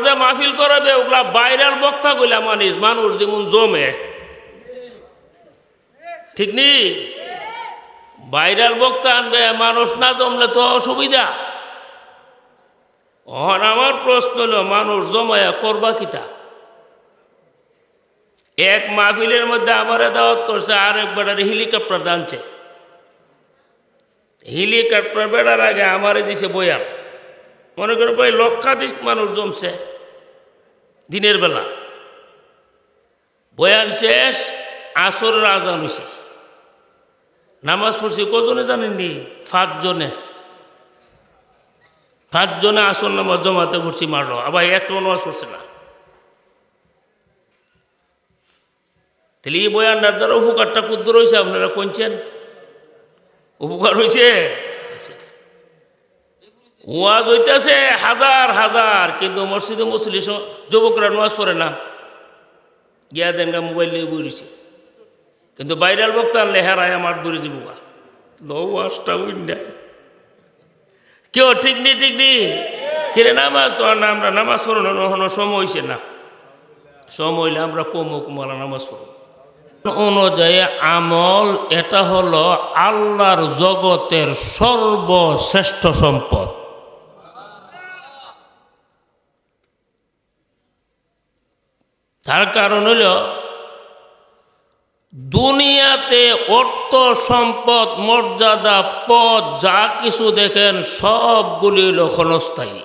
যে মাহফিল করাবে ওগুলা বাইরের বক্তা গুলা মানুষ যেমন জমে, ঠিক নি? বাইরের বক্তা আনবে, মানুষ না জমলে তো অসুবিধা। আমার প্রশ্ন হলো, মানুষ জমায়া করবা কিতা? এক মাহফিলের মধ্যে আমারে দাওয়াত করছে, আরেক বেটার হেলিকপ্টার দানছে। হেলিকপ্টার বেড়ার আগে আমারে দিছে বয়ান। মনে করো ভাই, লক্ষাধিক মানুষ জমছে দিনের বেলা। বয়ান শেষ, আসরের আজান হইছে। নামাজ পড়ছি কজনে জানেননি? 5 জনে। 5 জনে আসর নামাজ জমাতে পড়ছি, মারলো। আবার একটা নামাজ পড়ছে না। তাহলে এই বয়ানটার দ্বারা উপকারটা কুদ্দুর হয়েছে, আপনারা কোনছেন? উপকার হয়েছে? ওয়াজ হইতেছে হাজার হাজার, কিন্তু মসজিদে মুসলি যুবকরা নামাজ পড়ে না, গিয়া দেন গা মোবাইল নিয়ে বইছে। কিন্তু বাইরাল বক্তা আনলে হেরায় আমার দূরে যাবো, ওয়াজটা উইন্ডায় কেউ ঠিক নেই, ঠিক নেই। কিরে নামাজ কর না, আমরা নামাজ পড়ানো সময় হয়েছে না। সময় হইলে আমরা কমলা নামাজ পড়ব অনুযায়ী আমল। এটা হলো আল্লাহর জগতের সর্বশ্রেষ্ঠ সম্পদ। তার কারণ হইল, দুনিয়াতে অর্থ সম্পদ মর্যাদা পদ যা কিছু দেখেন সবগুলি হইল ক্ষণস্থায়ী।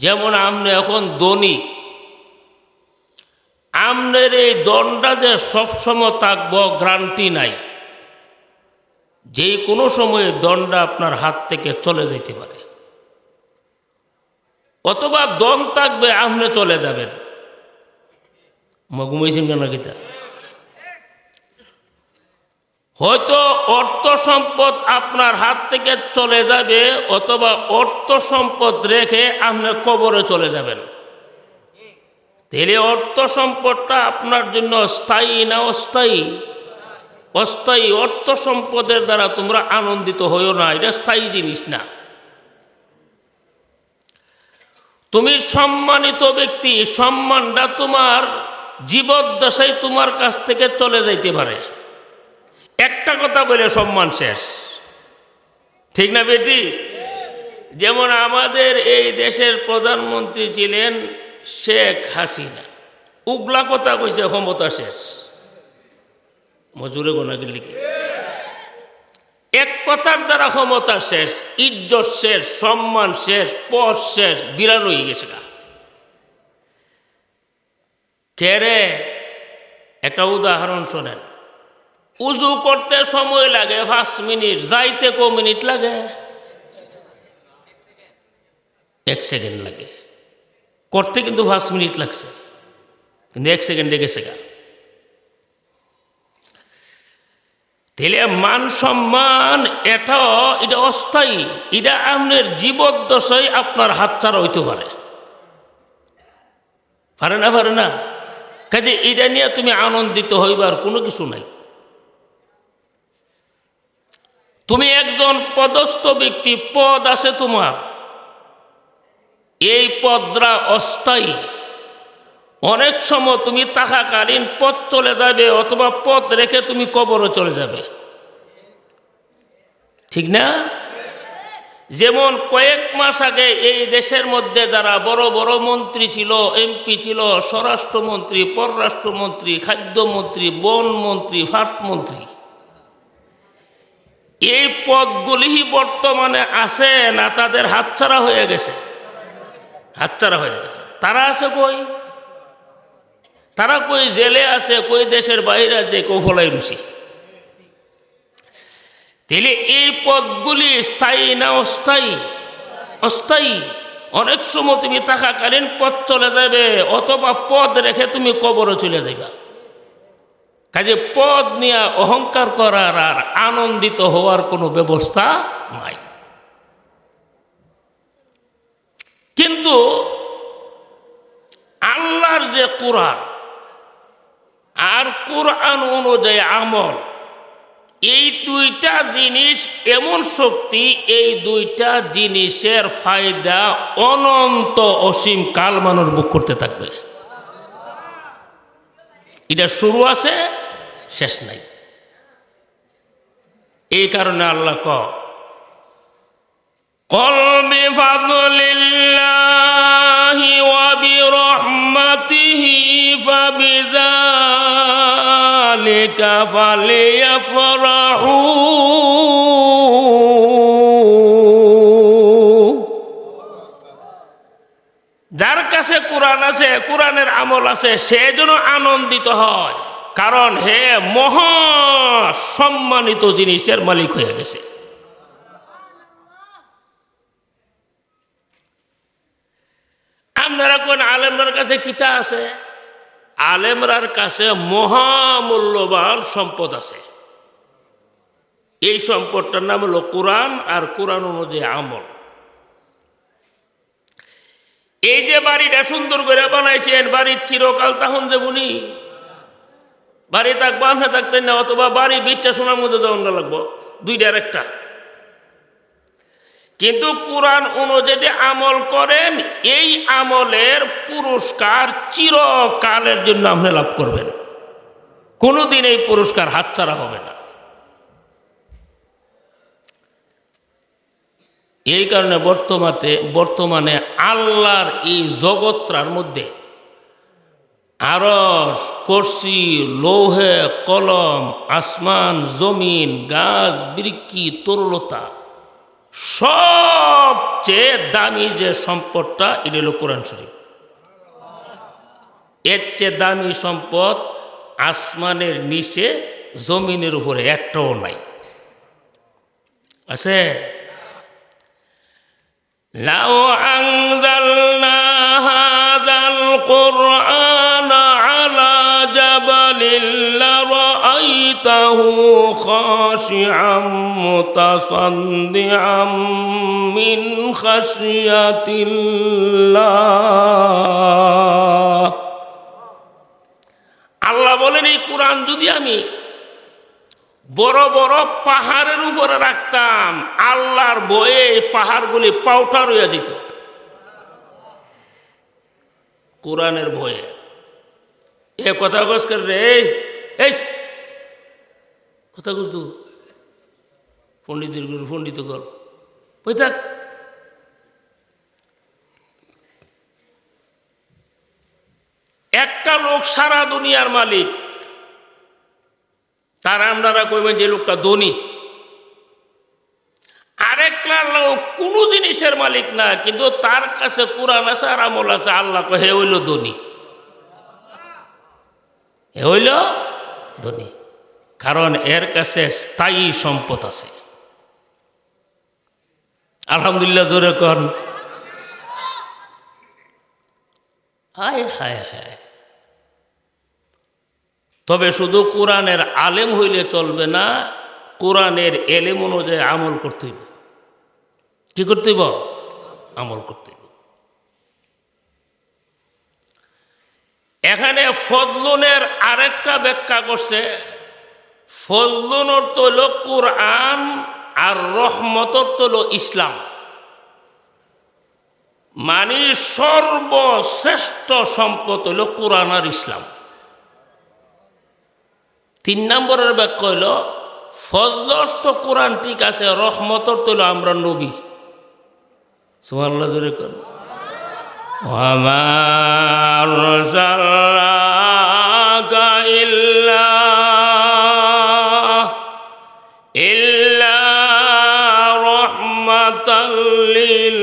যেমন আপনি এখন ধনী, আমনের এই দণ্ডা যে সবসময় থাকবো গ্যারান্টি নাই। যে কোনো সময়ে দণ্ডা আপনার হাত থেকে চলে যেতে পারে, অথবা দম থাকবে আপনি চলে যাবেন। ঘুমাইছেন কেন গীতা? হয়তো অর্থ সম্পদ আপনার হাত থেকে চলে যাবে, অথবা অর্থ সম্পদ রেখে আপনি কবরে চলে যাবেন। তাহলে অর্থ সম্পদটা আপনার জন্য স্থায়ী না অস্থায়ী? অস্থায়ী। অর্থ সম্পদের দ্বারা তোমরা আনন্দিত হইও না, এটা স্থায়ী জিনিস না। তুমি সম্মানিত ব্যক্তি, সম্মানটা তোমার জীবদ্দশায় তোমার কাছ থেকে চলে যাইতে পারে। একটা কথা বলে সম্মান শেষ, ঠিক না বেটি? যেমন আমাদের এই দেশের প্রধানমন্ত্রী ছিলেন শেখ হাসিনা, উগলা কথা কইছে ক্ষমতা শেষ। মজুরে গোনাকে লিখে এক কথার দ্বারা ক্ষমতা শেষ, ইজ্জত শেষ, সম্মান শেষ, পদ শেষ, বিরান হয়ে গেছে। কেরে একটা উদাহরণ শোনেন। উজু করতে সময় লাগে 5 মিনিট, যাইতে ক মিনিট লাগে? 1 সেকেন্ড লাগে। করতে কিন্তু 5 মিনিট লাগছে, কিন্তু 1 সেকেন্ডে গেছে গা। তাহলে মান সম্মান এটা অস্থায়ী, এটা আপনার জীবদ্দশায় আপনার হাতছাড়া হইতে পারে। পারে না? পারে না? কাজে এটা নিয়ে তুমি আনন্দিত হইবার কোনো কিছু নাই। তুমি একজন পদস্থ ব্যক্তি, পদ আছে তোমার, এই পদরা অস্থায়ী। অনেক সময় তুমি থাকাকালীন পদ চলে যাবে, অথবা পদ রেখে তুমি কবরও চলে যাবে, ঠিক না? যেমন কয়েক মাস আগে এই দেশের মধ্যে যারা বড় বড় মন্ত্রী ছিল, এমপি ছিল, স্বরাষ্ট্রমন্ত্রী, পররাষ্ট্রমন্ত্রী, খাদ্যমন্ত্রী, বন মন্ত্রী, ফাট মন্ত্রী, এই পদগুলি বর্তমানে আছে না তাদের হাতছাড়া হয়ে গেছে? হাতছাড়া হয়ে গেছে। তারা আছে কই? তারা কই জেলে আছে, কই দেশের বাইরে আছে, কেউ ফলাই রুচি। তাহলে এই পদগুলি স্থায়ী না অস্থায়ী? অস্থায়ী। অনেক সময় তুমি থাকাকালীন পদ চলে যাবে, অথবা পদ রেখে তুমি কবরে চলে যাইবা। কাজে পদ নিয়ে অহংকার করার আর আনন্দিত হওয়ার কোনো ব্যবস্থা নাই। কিন্তু আল্লাহর যে কোরআন, আর কোরআন অনুযায়ী আমল, এই দুইটা জিনিস এমন শক্তি, এই দুইটা জিনিসের ফায়দা অনন্ত অসীম কাল মানুষ ভোগ করতে থাকবে। এটা শুরু আছে, শেষ নাই। এই কারণে আল্লাহ قل بفضل الله وبرحمته فبذلك فليفرحوا। যার কাছে কোরআন আছে, কোরআনের আমল আছে, সে যেন আনন্দিত হয়, কারণ হে মহা সম্মানিত জিনিসের মালিক হয়ে গেছে। আপনারা কোন আলেমরার কাছে কিতা আছে? আলেমরার কাছে মহামূল্যবান সম্পদ আছে। এই সম্পদটার নাম হলো কোরআন, আর কোরআন অনুযায়ী আমল। এই যে বাড়িটা সুন্দর করে বানাইছেন, বাড়ির চিরকাল তখন যাবনি, বাড়ি থাকবা না থাকতেন না, অথবা বাড়ি বিচ্ছা শোনার মধ্যে যেমন লাগবো, দুইটার একটা। কিন্তু কোরআন অনুযায়ী আমল করেন, এই আমলের পুরস্কার চিরকালের জন্য আপনি লাভ করবেন, কোনোদিন এই পুরস্কার হাতছাড়া হবে না। এই কারণে বর্তমানে আল্লাহর এই জগৎটার মধ্যে আরশ, কুরসি, লৌহে কলম, আসমান, জমিন, গাছ, বৃক্ষি, তরলতা, সবচেয়ে দামি যে সম্পদটা, এটা হলো কোরআন শরীফ। এর চেয়ে দামি সম্পদ আসমানের নিচে, জমিনের উপরে একটাও নাই। আছে? লাউ আনজালনা হাযাল কুরআনা আলা জাবালিন লারাআইতাহু খাশিআম মুতাসাদ্দিআম মিন খাশিয়াতিল্লাহ। আল্লাহ বলেন, এই কোরআন যদি আমি বড় বড় পাহাড়ের উপরে রাখতাম, আল্লাহর ভয়ে পাহাড়গুলি পাউটা রইয়া যেত। কোরআনের ভয়ে। এ কথা গোস কর রে, এই কথা গোস দু পণ্ডিতের গুরু পণ্ডিত গল বই থাক। একটা লোক সারা দুনিয়ার মালিক, তার আপনারা কইবেন যে লোকটা ধনী। আরেকটা লোক কোনো জিনিসের মালিক না, কিন্তু তার কাছে কোরআন আছে আর আমল আছে, আল্লাহ কয় হে হইল ধনী, হে হইল ধনী, কারণ এর কাছে স্থায়ী সম্পদ আছে। আলহামদুলিল্লাহ জোরে কর। হায় হায় হায়। তবে শুধু কোরআনের আলেম হইলে চলবে না, কোরআনের এলেম অনুযায়ী আমল করতে হইব। কি করতে হইব? আমল করতে হইব। এখানে ফজলুনের আরেকটা ব্যাখ্যা করছে। ফজলুন অর্থ হইল কোরআন, আর রহমত অর্থ হইল ইসলাম। মানে সর্বশ্রেষ্ঠ সম্পদ হইল কোরআন আর ইসলাম। 3 নম্বরের ব্যাখ্যা হইল ফজল অর্থ কোরআন ঠিক আছে, রহমত অর্থ হইল আমরা নবী। সুবহানাল্লাহ জোরে কর। ওয়া মা আরসালনাকা ইল্লা রাহমাতাল লিল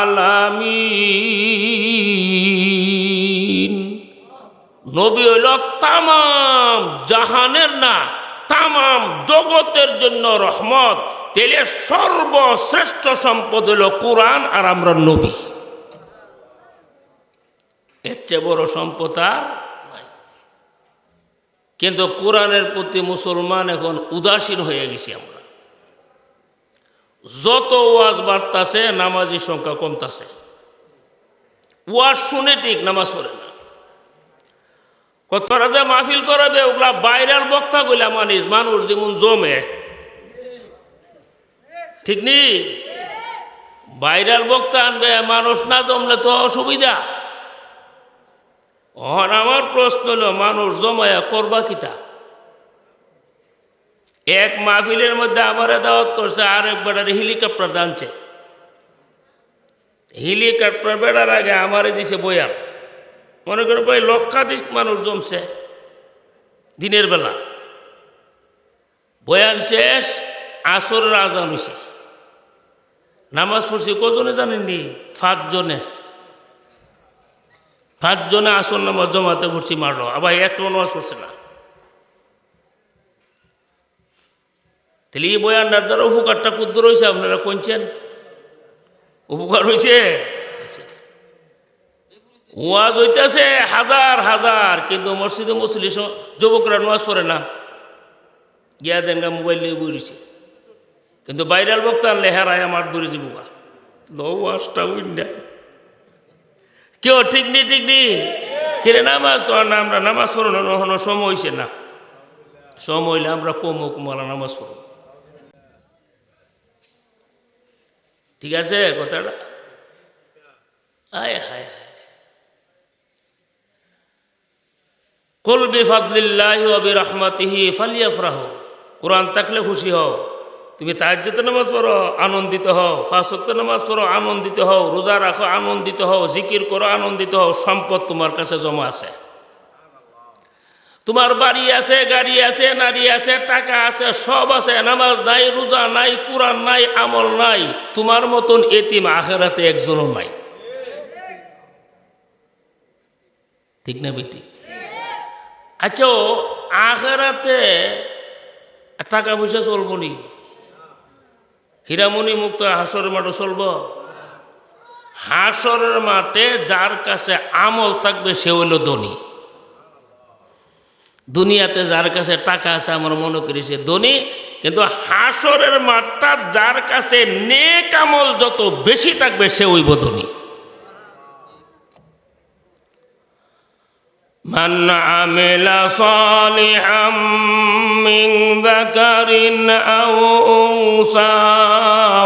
আলামিন। নবী হইল তামাম জাহানের না, তামাম জগতের জন্য রহমত। তেলে সর্বশ্রেষ্ঠ সম্পদ হইল কোরআন আর আমরা নবী। এর চেয়ে বড় সম্পদ আর নাই। কিন্তু কোরআনের প্রতি মুসলমান এখন উদাসীন হয়ে গেছি আমরা। যত ওয়াজ বাড়তাছে, নামাজির সংখ্যা কমতাছে। ওয়াজ শুনে ঠিক, নামাজ পড়ে না। তোরা যে মাহফিল করাবে ওগুলা বাইরের বক্তা গুলা মানিস, মানুষ যেমন জমে, ঠিক নি? বাইরের বক্তা আনবে, মানুষ না জমলে তো অসুবিধা। আমার প্রশ্ন হলো, মানুষ জমায়া করবা কিতা? এক মাহফিলের মধ্যে আমারে দাওয়াত করছে, আর এক বেটার হেলিকপ্টার আনছে। হেলিকপ্টার বেড়ার আগে আমারে দিছে বয়ান। মনে করো ভাই লক্ষাধিক মানুষ জমছে দিনের বেলা। বয়ান শেষ, আসরের আজান হইছে। নামাজ পড়ছি কজনে জানেননি? 5 জনে। 5 জনে আসর নামাজ জমাতে পড়ছি, মারলো। আবার একটা নামাজ পড়ছে না। তাহলে এই বয়ানটার দ্বারা উপকারটা কুদ্দুর হয়েছে, আপনারা কোনছেন? উপকার হয়েছে? ওয়াজ হইতেছে হাজার হাজার, কিন্তু মসজিদে মুসলি যুবকরা নামাজ পড়ে না। গিয়া দেনগা মোবাইল নিয়ে বইছে, কিন্তু বাইরাল বক্তা আনলে হেরায় আমার বইরে যাবো। ওয়াজটা উইন্ডা কেউ ঠিক নি, ঠিক নি। কিরে নামাজ কর না, আমরা নামাজ পড়ানো সময় হয়েছে না। সময় হইলে আমরা কমলা নামাজ পড়ব। ঠিক আছে কথাটা? আয় হায় হায়। কুল বিফাদলিল্লাহি ওয়া বিরহমাতিহি ফালিয়াফরাহু। কোরআন থাকলে খুশি হও। তুমি তাহাজ্জুদ নামাজ পড়ো, আনন্দিত হও। 5 ওয়াক্ত নামাজ পড়ো, আনন্দিত হও। রোজা রাখো, আনন্দিত হও। জিকির করো, আনন্দিত হও। সম্পদ তোমার কাছে জমা আছে। তোমার বাড়ি আছে, গাড়ি আছে, নারী আছে, টাকা আছে, সব আছে। নামাজ নাই, রোজা নাই, কোরআন নাই, আমল নাই। তোমার মতন এতিম আখিরাতে একজনও নাই। ঠিক না বেটি? আচ্ছা, আখিরাতে টাকা পয়সা চলবো নি? হীরামণি মুক্ত হাসরের মাঠে চলব? হাসরের মাঠে যার কাছে আমল থাকবে সে হইল ধনী। দুনিয়াতে যার কাছে টাকা আছে আমরা মনে করি সে ধনী, কিন্তু হাসরের মাঠটা যার কাছে নেক আমল যত বেশি থাকবে সে হইব ধনী। মান আমিলা সালিহাম মিন যাকারিন আও উনসা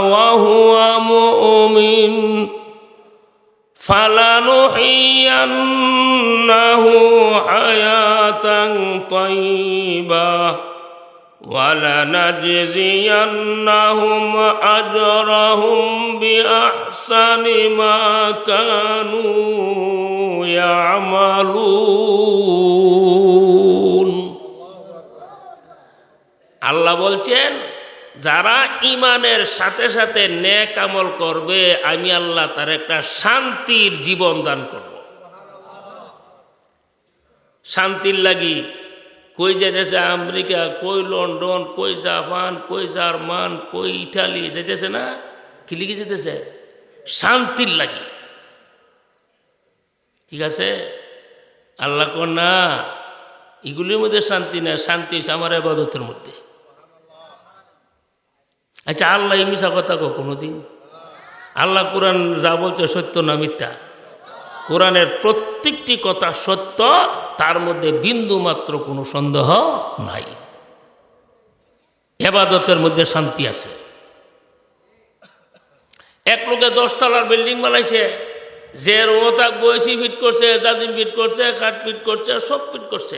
ওয়া হুয়া মুমিন ফালানুহিয়ান্নাহু হায়াতান তাইয়্যিবাহ ওয়া লানাজজিয়ান্নাহুম আজরাহুম বিআহসানি মা কানু ইয়ামালুন। আল্লাহ বলছেন, যারা ইমানের সাথে সাথে নেক আমল করবে আমি আল্লাহ তার একটা শান্তির জীবন দান করব। শান্তির লাগি কই যেতেছে আমেরিকা, কই লন্ডন, কই জাপান, কই জার্মান, কই ইটালি যেতেছে না? কি লিখে যেতেছে? শান্তির লাগি। ঠিক আছে? আল্লাহ কর না, এগুলির মধ্যে শান্তি না, শান্তি হচ্ছে আমার ইবাদতের মধ্যে। আচ্ছা, আল্লাহ মিশা কথা কো কোনোদিন? আল্লাহ কোরআন যা বলছে সত্য না মিথ্যা? কোরআনের প্রত্যেকটি কথা সত্য, তার মধ্যে বিন্দু মাত্র কোনো সন্দেহ নাই। ইবাদতের মধ্যে শান্তি আছে। এক লোকে 10 তলার বিল্ডিং বানাইছে, যে রোমতাক বয়সী ফিট করছে, জাজিম ফিট করছে, খাট ফিট করছে, সব ফিট করছে।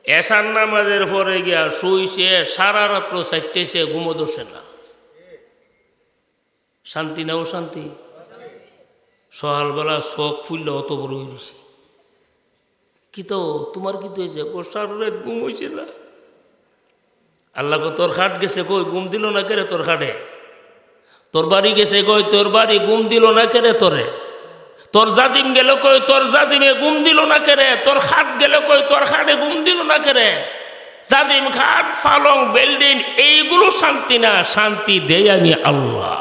এশার নামাজের পরে গিয়া শুইছে, সারা রাত্র চাইতেছে, ঘুমো ধরছে না। শান্তি না ও শান্তি? সকালবেলা শখ ফুললে অত বড় হয়েছে। কি তো তোমার কি তো হয়েছে? সারা রাত ঘুম হয়েছে না। আল্লাহ তোর খাট গেছে কই, ঘুম দিল না কেরে তোর খাটে? তোর বাড়ি গেছে কই, তোর বাড়ি ঘুম দিল না কেরে তোরে? তোর জাদিম গেল কই, তোর জাদিমে ঘুম দিল না কেরে? তোর খাট গেল কই, তোর খাটে ঘুম দিল না কেরে? জাদিম, খাট, পালং, বিল্ডিং এইগুলো শান্তি না, শান্তি দেই আমি আল্লাহ।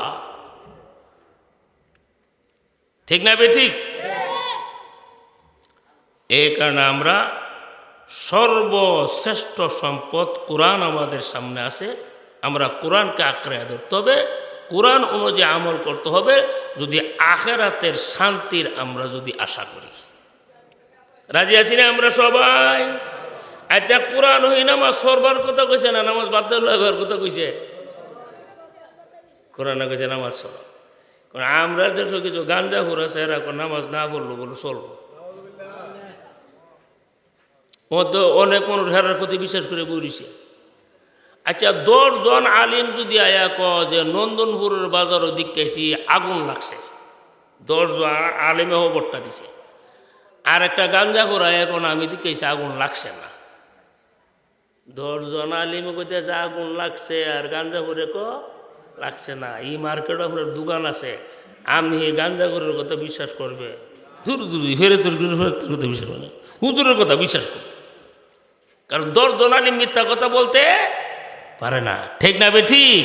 ঠিক না বেঠিক? এই কারণে আমরা সর্বশ্রেষ্ঠ সম্পদ কোরআন আমাদের সামনে আছে। আমরা কোরআনকে আঁকড়ে ধরতে হবে, কোরআন অনুযায়ী আমল করতে হবে, যদি আখিরাতের শান্তির আমরা যদি আশা করি। রাজি আছি না আমরা সবাই? আচ্ছা, কোরআন হই নামাজ পড়বার কথা কইছে না নামাজ বাদ দেওয়ার কথা কইছে? কোরআনে কইছে নামাজ পড়ো। কারণ আমরা দেশে কিছু গাঞ্জা ঘুরেছে, এরা নামাজ না পড়লো বলে চলবো। ও তো অনেক মানুষ হেরার প্রতি বিশ্বাস করে বইছে। আচ্ছা, 10 জন আলিম যদি আয়া ক যে নন্দনপুরের বাজারও দিকেছি আগুন লাগছে, 10 জন আলিমে খবরটা দিছে, আর একটা গাঞ্জা ঘোরা এখন আমি দিকেছি আগুন লাগছে না। 10 জন আলিমে কইতে যে আগুন লাগছে আর গাঞ্জা ঘুরে লাগছে না। এই মার্কেটে আপনার দোকান আছে, আপনি এই গাঞ্জা ঘরের কথা বিশ্বাস করবে? দূর দূর ফেরে তোর কথা বিশ্বাস করে, হুজুরের কথা বিশ্বাস করবে। কারণ 10 জন আলিম মিথ্যা কথা বলতে পারে না, ঠিক না ঠিক?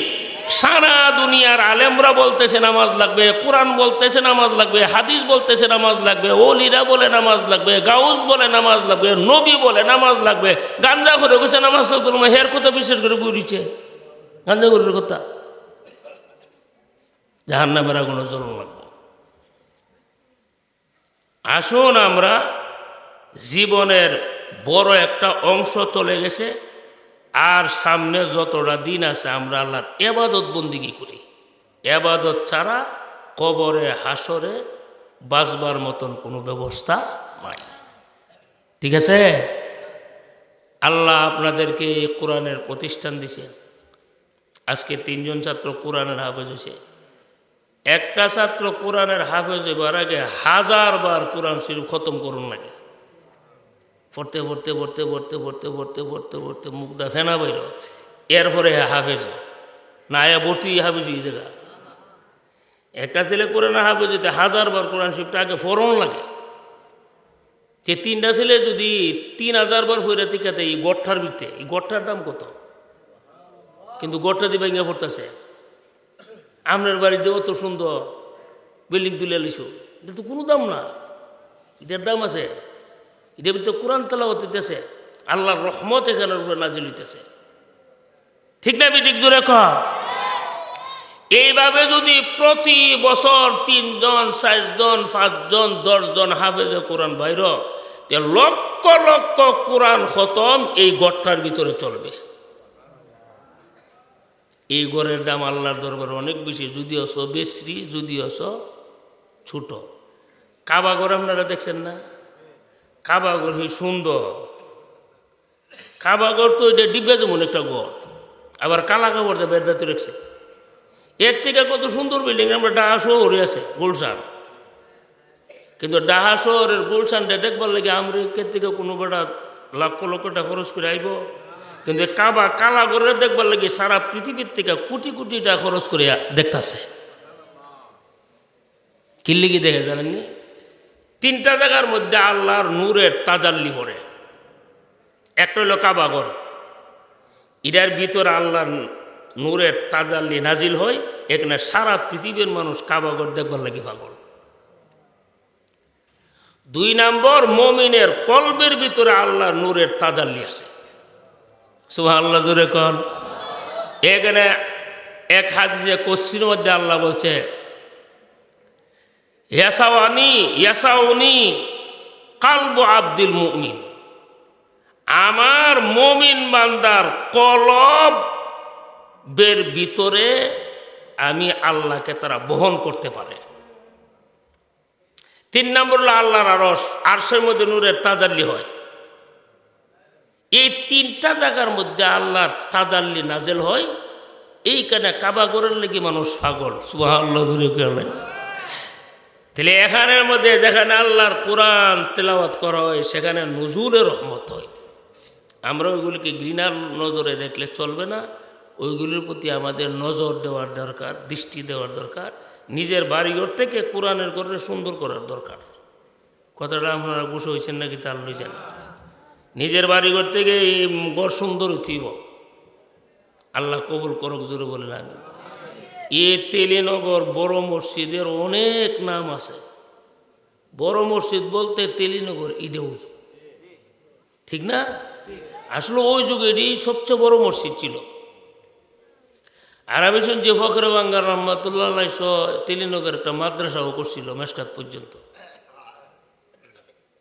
সারা দুনিয়ার আলেমরা বলতেছে নামাজ লাগবে, কোরআন বলতেছে নামাজ লাগবে, হাদিস বলতেছে নামাজ লাগবে, ওলিরা বলে নামাজ লাগবে, গাউস বলে নামাজ লাগবে, নবী বলে নামাজ লাগবে। গাঞ্জা করে গেছে নামাজ হের কথা বিশ্বাস করে বুঝিছে গাঞ্জা করার কথা। জাহান্নামের আগুনে জ্বলন লাগবে। আসুন, আমরা জীবনের বড় একটা অংশ চলে গেছে, আর সামনে যতটা দিন আছে আমরা আল্লাহর এবাদত বন্দিগি করি। এবাদত ছাড়া কবরে হাসরে বাঁচবার মতন কোনো ব্যবস্থা নাই। ঠিক আছে? আল্লাহ আপনাদেরকে এই কোরআনের প্রতিষ্ঠান দিছে। আজকে 3 জন ছাত্র কোরআনের হাফেজ হয়েছে। একটা ছাত্র কোরআনের হাফেজ হইবার আগে 1000 বার কোরআন শরীফ খতম করুন লাগে। পড়তে পড়তে পড়তে পড়তে পড়তে পড়তে পড়তে পড়তে মুখদা ফেনা বাইর, এরপরে হাফেজ না আয়া ভর্তি হাফেজ হয়ে জায়গা। একটা ছেলে কোরআন হাফেজ হইতে 1000 বার কোরআন শরীফটা আগে ফরন লাগে। যে 3টা ছেলে যদি 3000 বার ফইরা টিকাতে এই গঠটার ভিতরে, এই গঠটার দাম কত? কিন্তু গঠটা দিয়ে ভেঙে পড়তেছে। আপনার বাড়িতে অত সুন্দর বিল্ডিং তুলে লিছো, এটা তো কোনো দাম না, এটার দাম আছে। এটার ভিতরে কোরআন তেলাওয়াত হইতেছে, আল্লাহর রহমত এখানের উপরে নাজিল হইতেছে। ঠিক না বিদিক জোরে কর? এইভাবে যদি প্রতি বছর 3 জন 4 জন 5 জন 10 জন হাফেজে কোরআন বাইর, লক্ষ লক্ষ কোরআন খতম এই গড়টার ভিতরে চলবে। এই গড়ের দাম আল্লাহর দরবারে অনেক বেশি, যদিও বেশ্রী, যদিও ছোট। কাবাগর আপনারা দেখছেন না? কাবাগর সুন্দর। কাবাগর তো এটা ডিব্বা যেমন একটা গড়, আবার কালা কাপড় দিয়ে বেড়াতে রেখেছে। এর থেকে কত সুন্দর বিল্ডিং আমরা ডাহা শহরে আছে, গুলশান। কিন্তু ডাহা শহরের গুলশানটা দেখবার লাগে আমেরিকার থেকে কোনো বেড়া লক্ষ লক্ষ টাকা খরচ করে আইব। কিন্তু কাবা কালাগড়ে দেখবার লাগে সারা পৃথিবীর থেকে কোটি কোটি টাকা খরচ করে দেখতেছে। কিল্লিগি দেখে জানেননি? 3টা জায়গার মধ্যে আল্লাহর নূরের তাজাল্লি পড়ে। একটা হলো কাবাগর, এটার ভিতরে আল্লাহর নূরের তাজাল্লি নাজিল হয়। এখানে সারা পৃথিবীর মানুষ কাবাগর দেখবার লাগে পাগল। 2 নম্বর, মুমিনের কলবের ভিতরে আল্লাহর নূরের তাজাল্লি আছে। সুবহানাল্লাহ জোরে কোন। এখানে এক হাদিসে কোশ্চির মধ্যে আল্লাহ বলছে, ইয়াসাউনি কালবু আব্দুল মুমিন, আমার মুমিন বান্দার কলবের ভিতরে আমি আল্লাহকে তারা বহন করতে পারে। 3 নম্বর হলো আল্লাহর আরশ, আরশের মধ্যে নূরের তাজাল্লি হয়। এই 3টা জায়গার মধ্যে আল্লাহর তাজাল্লি নাজেল হয়। এইখানে কাবাগরের লেগে মানুষ পাগল। সুবহানাল্লাহ জোরে বলেন। তাহলে এখানের মধ্যে যেখানে আল্লাহর কোরআন তেলাওয়াত করা হয় সেখানে নুজুলের রহমত হয়। আমরা ওইগুলিকে ঘৃণার নজরে দেখলে চলবে না, ওইগুলির প্রতি আমাদের নজর দেওয়ার দরকার, দৃষ্টি দেওয়ার দরকার। নিজের বাড়িঘর থেকে কোরআনের ঘরে সুন্দর করার দরকার। কথাটা আপনারা বসে হয়েছেন নাকি তার লইছেন? নিজের বাড়িঘর থেকে ঘর সুন্দর উঠিব। আল্লাহ কবুল করক জোরে বলেন আমিন। এ তেলিনগর বড় মসজিদের অনেক নাম আছে। বড় মসজিদ বলতে তেলিনগর ইডেও, ঠিক না? আসলে ওই যুগে এটি সবচেয়ে বড় মসজিদ ছিল। আর আমি শুনছি ফখরে বাঙ্গার রহমতুল্লাহ তেলিনগর একটা মাদ্রাসাও করছিল মেসকাত পর্যন্ত।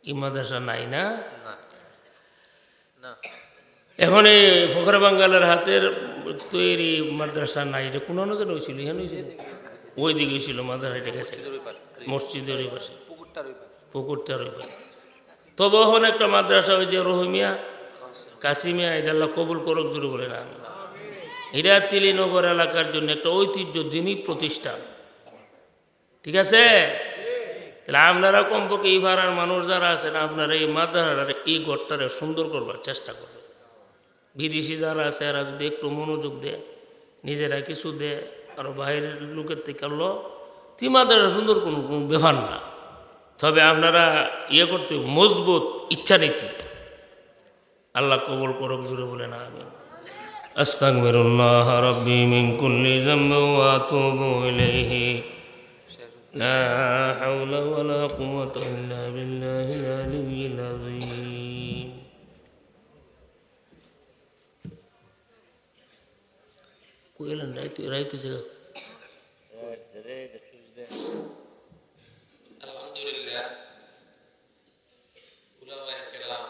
এই মাদ্রাসা নাই না। না না এখন এই ফখরে বাঙ্গালের হাতের তৈরি মাদ্রাসা নাই, এটা কোন নজর হয়েছিল? এখানে হয়েছিল, ওই দিকে হয়েছিল মাদ্রাসা, এটা গেছে মসজিদের ওই পাশে, পুকুরটার ওই পাশে। তবে এখন একটা মাদ্রাসা ওই যে রহিমিয়া কাসিমিয়া, এটা আল্লাহ কবুল করক, জুড়ে বলে না আমি। এটা তিলিনগর এলাকার জন্য একটা ঐতিহ্য দিনই প্রতিষ্ঠান, ঠিক আছে? তাহলে আপনারা কমপক্ষে এই ভাড়ার মানুষ যারা আছেন, আপনারা এই মাদ্রাসার এই ঘরটারে সুন্দর করবার চেষ্টা করবেন। বিদেশি যারা আছে এরা যদি একটু মনোযোগ দেয়, নিজেরা কিছু দেয়, আরও বাইরের লোকের থেকে আনলো, তি মাদ্রাসা সুন্দর কোনো ব্যাপার না। তবে আপনারা ইয়ে করতে মজবুত ইচ্ছা নীতি, আল্লাহ কবুল করক, জুড়ে বলে না আমিন। আস্তাগফিরুল্লাহ রাব্বি মিন কুল্লি যামবিন ওয়া আতুবু ইলাইহি লা হাওলা ওয়ালা কুওয়াতা ইল্লা বিল্লাহিল আলিয়্যিল আযীম। কইলেন রাইতে জায়গা। আলহামদুলিল্লাহ উলামায়ে কেরাম